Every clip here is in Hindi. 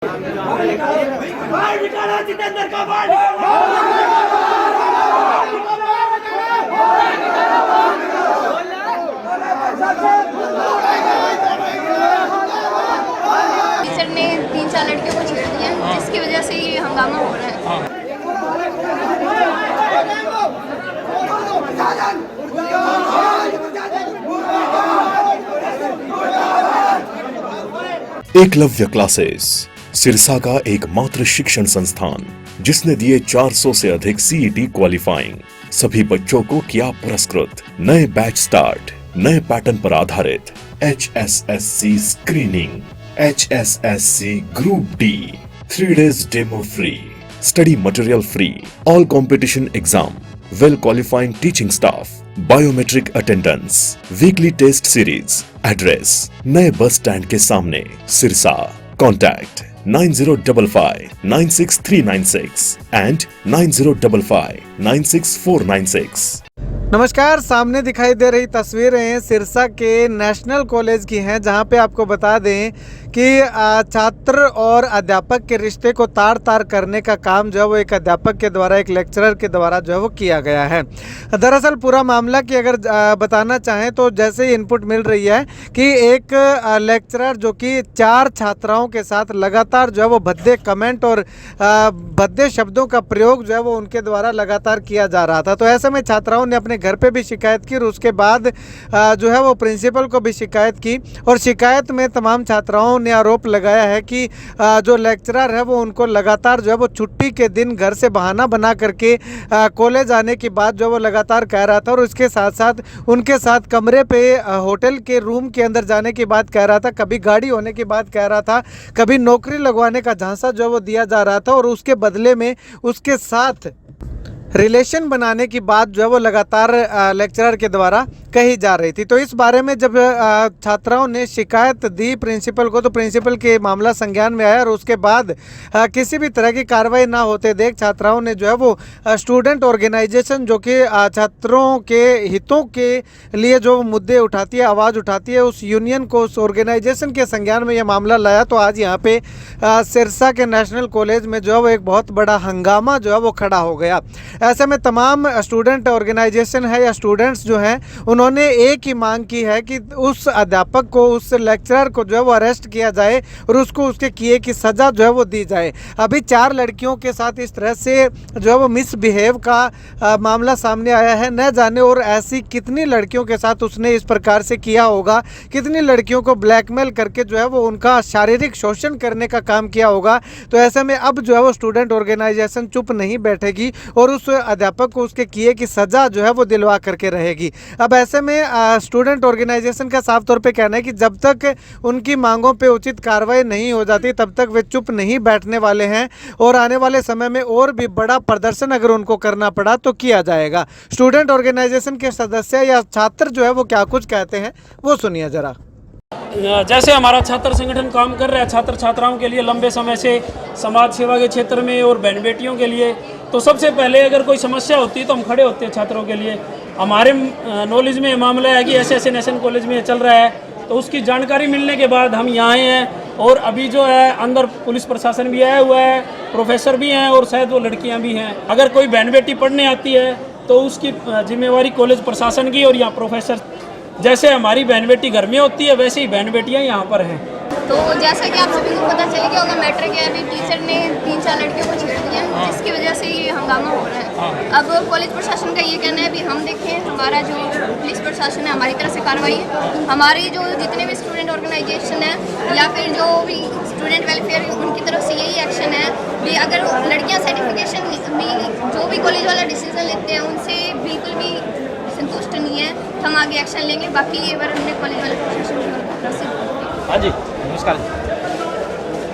बाहर निकालो जितेंद्र का, बाहर निकालो। टीचर ने 3-4 लड़कियों को छेड़ दिया, जिसकी वजह से ये हंगामा हो रहा है। एकलव्य क्लासेस सिरसा का एकमात्र शिक्षण संस्थान जिसने दिए 400 से अधिक सीईटी क्वालिफाइंग, सभी बच्चों को किया पुरस्कृत। नए बैच स्टार्ट, नए पैटर्न पर आधारित HSSC screening, HSSC group D, 3 days demo free, study material free, all competition exam, well qualifying teaching staff, biometric attendance, weekly test series. Address नए बस स्टैंड के सामने, सिरसा। Contact 9055 96396 and 9055 96496। नमस्कार, सामने दिखाई दे रही तस्वीरें सिरसा के नेशनल कॉलेज की हैं, जहां पे आपको बता दें कि छात्र और अध्यापक के रिश्ते को तार तार करने का काम जो है वो एक अध्यापक के द्वारा, एक लेक्चरर के द्वारा जो है वो किया गया है। दरअसल पूरा मामला की अगर बताना चाहें तो जैसे ही इनपुट मिल रही है कि एक लेक्चरर जो कि 4 छात्राओं के साथ लगातार जो है वो भद्दे कमेंट और भद्दे शब्दों का प्रयोग जो है वो उनके द्वारा लगातार किया जा रहा था। तो ऐसे में छात्राओं ने अपने घर पे भी शिकायत की और उसके बाद जो है वो प्रिंसिपल को भी शिकायत की, और शिकायत में तमाम छात्राओं ने आरोप लगाया है कि जो लेक्चरर है वो उनको लगातार जो है वो छुट्टी के दिन घर से बहाना बना करके कॉलेज आने की बात जो है वो लगातार कह रहा था, और उसके साथ साथ उनके साथ कमरे पे होटल के रूम के अंदर जाने की बात कह रहा था, कभी गाड़ी होने की बात कह रहा था, कभी नौकरी लगवाने का झांसा जो है वो दिया जा रहा था, और उसके बदले में उसके साथ रिलेशन बनाने की बात जो है वो लगातार लेक्चरर के द्वारा कही जा रही थी। तो इस बारे में जब छात्राओं ने शिकायत दी प्रिंसिपल को, तो प्रिंसिपल के मामला संज्ञान में आया, और उसके बाद किसी भी तरह की कार्रवाई ना होते देख छात्राओं ने जो है वो स्टूडेंट ऑर्गेनाइजेशन जो कि छात्रों के हितों के लिए जो मुद्दे उठाती है, आवाज़ उठाती है, उस यूनियन को, उस ऑर्गेनाइजेशन के संज्ञान में यह मामला लाया। तो आज यहाँ पे सिरसा के नेशनल कॉलेज में जो है वो एक बहुत बड़ा हंगामा जो है वो खड़ा हो गया। ऐसे में तमाम स्टूडेंट ऑर्गेनाइजेशन है या स्टूडेंट्स जो हैं उन्होंने एक ही मांग की है कि उस अध्यापक को, उस लेक्चरर को जो है वो अरेस्ट किया जाए और उसको उसके किए की सज़ा जो है वो दी जाए। अभी 4 लड़कियों के साथ इस तरह से जो है वो मिसबिहेव का मामला सामने आया है। न जाने और ऐसी कितनी लड़कियों के साथ उसने इस प्रकार से किया होगा, कितनी लड़कियों को ब्लैकमेल करके जो है वो उनका शारीरिक शोषण करने का काम किया होगा। तो ऐसे में अब जो है वो स्टूडेंट ऑर्गेनाइजेशन चुप नहीं बैठेगी और उस अध्यापक को उसके किए की सज़ा जो है वो दिलवा करके रहेगी। अब ऐसे में स्टूडेंट ऑर्गेनाइजेशन का साफ तौर पे कहना है कि जब तक उनकी मांगों पे उचित कार्रवाई नहीं हो जाती तब तक वे चुप नहीं बैठने वाले हैं, और आने वाले समय में और भी बड़ा प्रदर्शन अगर उनको करना पड़ा तो किया जाएगा। स्टूडेंट ऑर्गेनाइजेशन के सदस्य या छात्र जो है वो क्या कुछ कहते हैं वो सुनिए जरा। जैसे हमारा छात्र संगठन काम कर रहा है छात्र छात्राओं के लिए लंबे समय से, समाज सेवा के क्षेत्र में और बहन बेटियों के लिए, तो सबसे पहले अगर कोई समस्या होती है तो हम खड़े होते हैं छात्रों के लिए। हमारे नॉलेज में मामला है कि ऐसे नेशनल कॉलेज में चल रहा है, तो उसकी जानकारी मिलने के बाद हम यहाँ आए हैं। और अभी जो है अंदर पुलिस प्रशासन भी आया हुआ है, प्रोफेसर भी हैं और शायद वो लड़कियाँ भी हैं। अगर कोई बहन बेटी पढ़ने आती है तो उसकी जिम्मेवारी कॉलेज प्रशासन की, और यहाँ प्रोफेसर, जैसे हमारी बहन बेटी घर में होती है वैसे ही बहन बेटियाँ यहाँ पर हैं। तो जैसा कि आप सभी को पता चल गया होगा, मैट्रिक के अभी टीचर ने 3-4 लड़कियों को छेड़ दिया, जिसकी वजह से ये हंगामा हो रहा है। अब कॉलेज प्रशासन का ये कहना है भी हम देखें, हमारा जो पुलिस प्रशासन है हमारी तरफ से कार्रवाई है, हमारी जो जितने भी स्टूडेंट ऑर्गेनाइजेशन है या फिर जो भी स्टूडेंट वेलफेयर उनकी तरफ से यही एक्शन है भी अगर लड़कियाँ सर्टिफिकेशन में जो भी कॉलेज वाला डिसीजन लेते हैं उनसे बिल्कुल भी संतुष्ट नहीं है, तो हम आगे एक्शन लेंगे। बाकी ये बार हमने कॉलेज वाले प्रशासन की तरफ से। हाँ जी,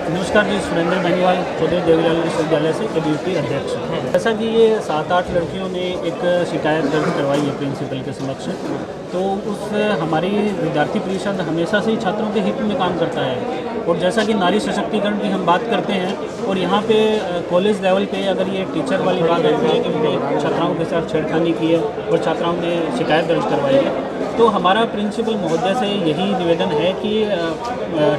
नमस्कार जी, सुरेंद्र बेनीवाल चौधरी देवीलाल विश्वविद्यालय से ABUT अध्यक्ष। जैसा कि ये 7-8 लड़कियों ने एक शिकायत दर्ज करवाई है प्रिंसिपल के समक्ष, तो उस हमारी विद्यार्थी परिषद हमेशा से ही छात्रों के हित में काम करता है, और जैसा कि नारी सशक्तिकरण की हम बात करते हैं, और यहाँ पे कॉलेज लेवल पे अगर ये टीचर वाली बात आती है कि उन्होंने छात्राओं के साथ छेड़खानी की है और छात्राओं ने शिकायत दर्ज करवाई है, तो हमारा प्रिंसिपल महोदय से यही निवेदन है कि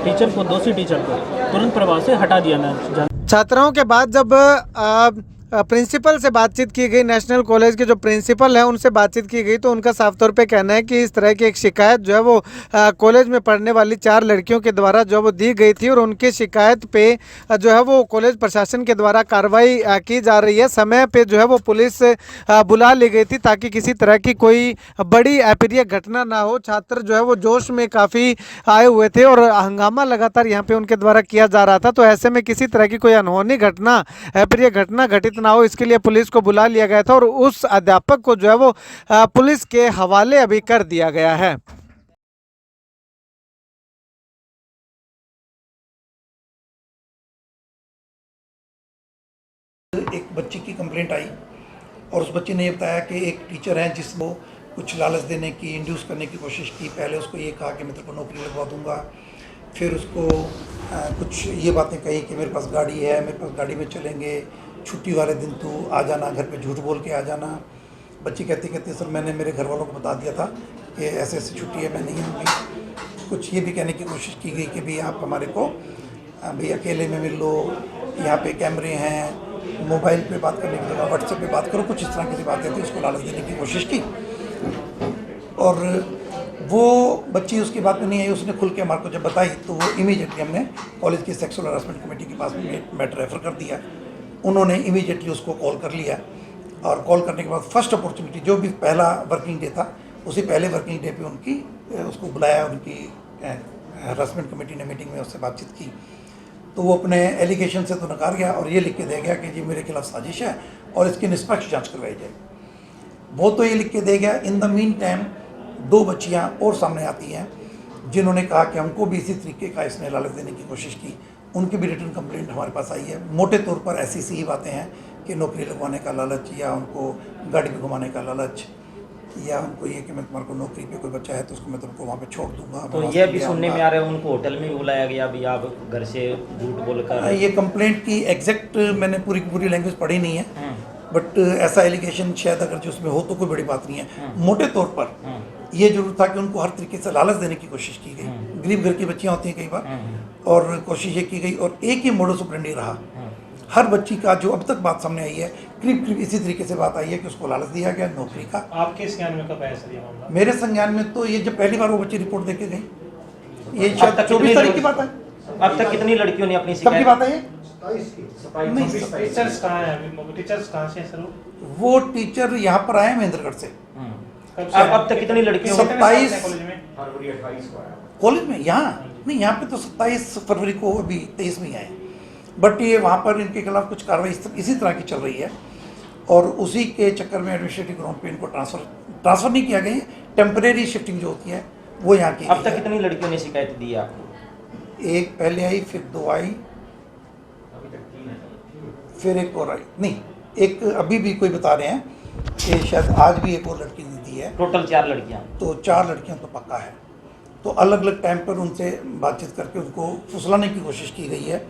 टीचर को, दोषी टीचर को तुरंत प्रभाव से हटा दिया जाए। छात्राओं के बाद जब प्रिंसिपल से बातचीत की गई, नेशनल कॉलेज के जो प्रिंसिपल हैं उनसे बातचीत की गई, तो उनका साफ तौर पे कहना है कि इस तरह की एक शिकायत जो है वो कॉलेज में पढ़ने वाली 4 लड़कियों के द्वारा जो है वो दी गई थी और उनकी शिकायत पे जो है वो कॉलेज प्रशासन के द्वारा कार्रवाई की जा रही है। समय पे जो है वो पुलिस बुला ली गई थी ताकि किसी तरह की कोई बड़ी अप्रिय घटना ना हो। छात्र जो है वो जोश में काफ़ी आए हुए थे और हंगामा लगातार यहाँ पे उनके द्वारा किया जा रहा था, तो ऐसे में किसी तरह की कोई अनहोनी घटना, अप्रिय घटना घटित ना हो, इसके लिए पुलिस को बुला लिया गया था और उस अध्यापक को जो है वो पुलिस के हवाले अभी कर दिया गया है। एक बच्ची की कंप्लेंट आई और उस बच्ची ने ये बताया कि एक टीचर है जिसको कुछ लालच देने की, इंड्यूस करने की कोशिश की। पहले उसको ये कहा कि मैं तेरे को नौकरी लगवा दूंगा, फिर उसको कुछ ये बातें कही कि मेरे पास गाड़ी है, मेरे पास गाड़ी में चलेंगे, छुट्टी वाले दिन तू आ जाना, घर पे झूठ बोल के आ जाना। बच्ची कहती सर मैंने मेरे घर वालों को बता दिया था कि ऐसे ऐसी छुट्टी है, मैं नहीं आऊँगी। कुछ ये भी कहने की कोशिश की गई कि भाई आप हमारे को भाई अकेले में मिल लो, यहाँ पे कैमरे हैं, मोबाइल पे बात करने की जगह व्हाट्सएप पे बात करो, कुछ इस तरह की बातें थी। उसको लालच देने की कोशिश की और वो बच्ची उसकी बात में नहीं आई। उसने खुल के हमारे को जब बताई तो वो इमीडिएटली हमने कॉलेज की सेक्सुअल हरासमेंट कमेटी के पास मैटर रेफर कर दिया। उन्होंने इमीडिएटली उसको कॉल कर लिया और कॉल करने के बाद फर्स्ट अपॉर्चुनिटी, जो भी पहला वर्किंग डे था, उसी पहले वर्किंग डे पे उनकी उसको बुलाया। उनकी हरासमेंट कमेटी ने मीटिंग में उससे बातचीत की तो वो अपने एलिगेशन से तो नकार गया और ये लिख के दे गया कि जी मेरे खिलाफ साजिश है और इसकी निष्पक्ष जांच करवाई जाए। वो तो ये लिख के दे गया। इन द मीन टाइम 2 बच्चियाँ और सामने आती हैं जिन्होंने कहा कि हमको भी इसी तरीके का इसने लालच देने की कोशिश की। उनकी भी रिटर्न कंप्लेंट हमारे पास आई है। मोटे तौर पर ऐसी सी ही बातें हैं कि नौकरी लगवाने का लालच, या उनको गाड़ी पे घुमाने का लालच, या उनको ये कि मैं तुम्हारे को नौकरी पे कोई बच्चा है तो उसको मैं तुमको वहाँ पे छोड़ दूंगा। तो ये भी सुनने में आ रहा है उनको होटल में बुलाया गया, अभी आप घर से झूठ बोलकर। ये कंप्लेंट की एग्जैक्ट मैंने पूरी लैंग्वेज पढ़ी नहीं है, बट ऐसा एलिगेशन शायद अगर जो उसमें हो तो कोई बड़ी बात नहीं है। मोटे तौर पर ये जरूर था कि उनको हर तरीके से लालच देने की कोशिश की गई। गरीब घर की बच्चियाँ होती हैं कई बार, और कोशिश ये की गई और एक ही मोडस ऑपरेंडी रहा। हर बच्ची का जो अब तक बात सामने आई है, करीब इसी तरीके से बात आई है कि उसको लालच दिया गया नौकरी का। आपके संज्ञान में कब आया सर ये मामला? मेरे संज्ञान में तो ये जब पहली बार वो बच्ची रिपोर्ट देके गई, ये शायद 24 तारीख की बात है। अब तक कितनी लड़कियों ने अपनी कब की बात है ये? टीचर्स कहाँ हैं? टीचर्स कहाँ से सर? वो टीचर यहाँ पर आए महेंद्रगढ़ से। अब तक कितनी लड़कियों? 27 कॉलेज में, यहाँ नहीं, यहाँ पे तो 27 फरवरी को अभी 23 में आए, बट ये वहाँ पर इनके खिलाफ कुछ कार्रवाई इसी तरह की चल रही है और उसी के चक्कर में एडमिनिस्ट्रेटिव ग्राउंड पे इनको ट्रांसफ़र नहीं किया गया। टेम्परेरी शिफ्टिंग जो होती है वो यहाँ की। अब तक कितनी लड़कियों ने शिकायत दी आपको? एक पहले आई, फिर 2 आई, फिर एक और आई, नहीं एक अभी भी कोई बता रहे हैं कि शायद आज भी एक और लड़की ने दी है। टोटल 4 लड़कियाँ। तो 4 लड़कियाँ तो पक्का है। तो अलग अलग टाइम पर उनसे बातचीत करके उनको फुसलाने की कोशिश की गई है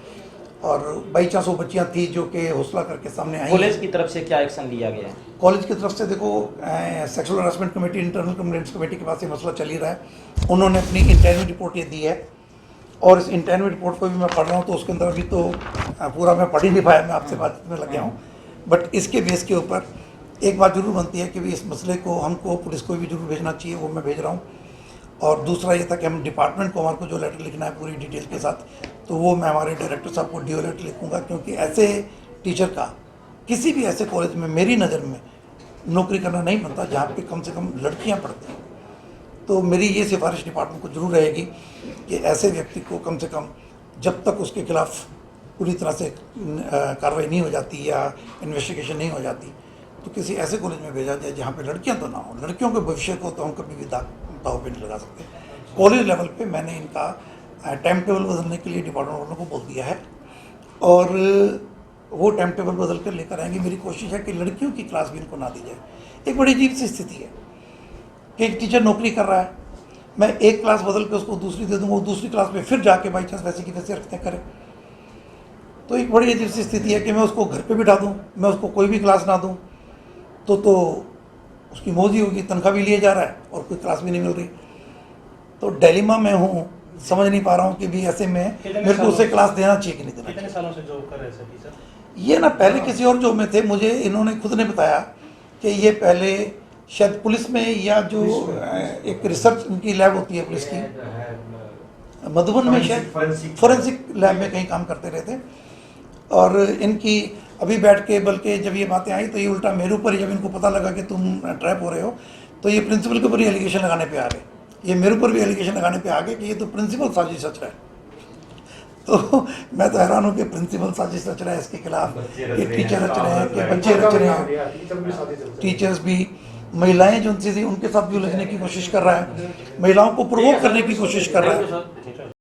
और बाई चांस वो बच्चियाँ थी जो कि हौसला करके सामने आई। कॉलेज की तरफ से क्या एक्शन लिया गया है? कॉलेज की तरफ से देखो, sexual harassment committee, internal complaints committee के पास ये मसला चल ही रहा है। उन्होंने अपनी इंटरव्यू रिपोर्ट ये दी है और इस इंटरव्यू रिपोर्ट को भी मैं पढ़ रहा हूँ, तो उसके अंदर अभी तो पूरा मैं पढ़ ही नहीं पाया, मैं आपसे बातचीत में लग गया हूँ। बट इसके बेस के ऊपर एक बात जरूर बनती है कि भी इस मसले को हमको पुलिस को भी जरूर भेजना चाहिए, वो मैं भेज रहा हूँ। और दूसरा ये था कि हम डिपार्टमेंट को, हमारे को जो लेटर लिखना है पूरी डिटेल के साथ, तो वो मैं हमारे डायरेक्टर साहब को डीओ लेटर लिखूँगा, क्योंकि ऐसे टीचर का किसी भी ऐसे कॉलेज में मेरी नज़र में नौकरी करना नहीं बनता जहाँ पे कम से कम लड़कियाँ पढ़ती हैं। तो मेरी ये सिफारिश डिपार्टमेंट को जरूर रहेगी कि ऐसे व्यक्ति को कम से कम जब तक उसके खिलाफ पूरी तरह से कार्रवाई नहीं हो जाती या इन्वेस्टिगेशन नहीं हो जाती, तो किसी ऐसे कॉलेज में भेजा जाए जहाँ पे लड़कियाँ तो ना हो। लड़कियों के भविष्य को तो हम कभी भी दाव पे नहीं लगा सकते। कॉलेज लेवल पे मैंने इनका टाइम टेबल बदलने के लिए डिपार्टमेंट वालों को बोल दिया है और वो टाइम टेबल बदल कर लेकर आएंगे। मेरी कोशिश है कि लड़कियों की क्लास भी इनको ना दी जाए। एक बड़ी अजीब सी स्थिति है कि एक टीचर नौकरी कर रहा है, मैं एक क्लास बदल के उसको दूसरी दे दूँगा, वो दूसरी क्लास में फिर जाके बाई चांस वैसे की वैसे रखते करें। तो एक बड़ी अजीब सी स्थिति है कि मैं उसको घर पे बिठा दूँ, मैं उसको कोई भी क्लास ना दूँ, तो उसकी मौज ही होगी, तनख्वाह भी लिए जा रहा है और कोई क्लास भी नहीं मिल रही। तो डिलेमा में हूँ, समझ नहीं पा रहा हूँ कि भी ऐसे में मेरे को उसे क्लास देना चाहिए कि नहीं देना चाहिए। कितने सालों से जॉब कर रहे हैं टीचर? ये ना पहले किसी और जॉब में थे, मुझे इन्होंने खुद ने बताया कि ये पहले शायद पुलिस में या जो एक रिसर्च इनकी लैब होती है पुलिस की, मधुबन में शायद फोरेंसिक लैब में कहीं काम करते रहे थे। और इनकी अभी बैठ के, बल्कि जब ये बातें आई तो ये उल्टा मेरे ऊपर ही, जब इनको पता लगा कि तुम ट्रैप हो रहे हो, तो ये प्रिंसिपल के ऊपर ही एलिगेशन लगाने पे आ गए। ये मेरे ऊपर भी एलिगेशन लगाने पे आ गए कि ये तो प्रिंसिपल साजिश रच रहा है। तो मैं तो हैरान हूँ कि प्रिंसिपल साजिश रच रहा है इसके खिलाफ, ये टीचर रच रहे हैं, कि बच्चे रच रहे हैं, टीचर्स भी, महिलाएं जो उनसे उनके साथ भी उलझने की कोशिश कर रहा है, महिलाओं को प्रोवोक करने की कोशिश कर रहा है।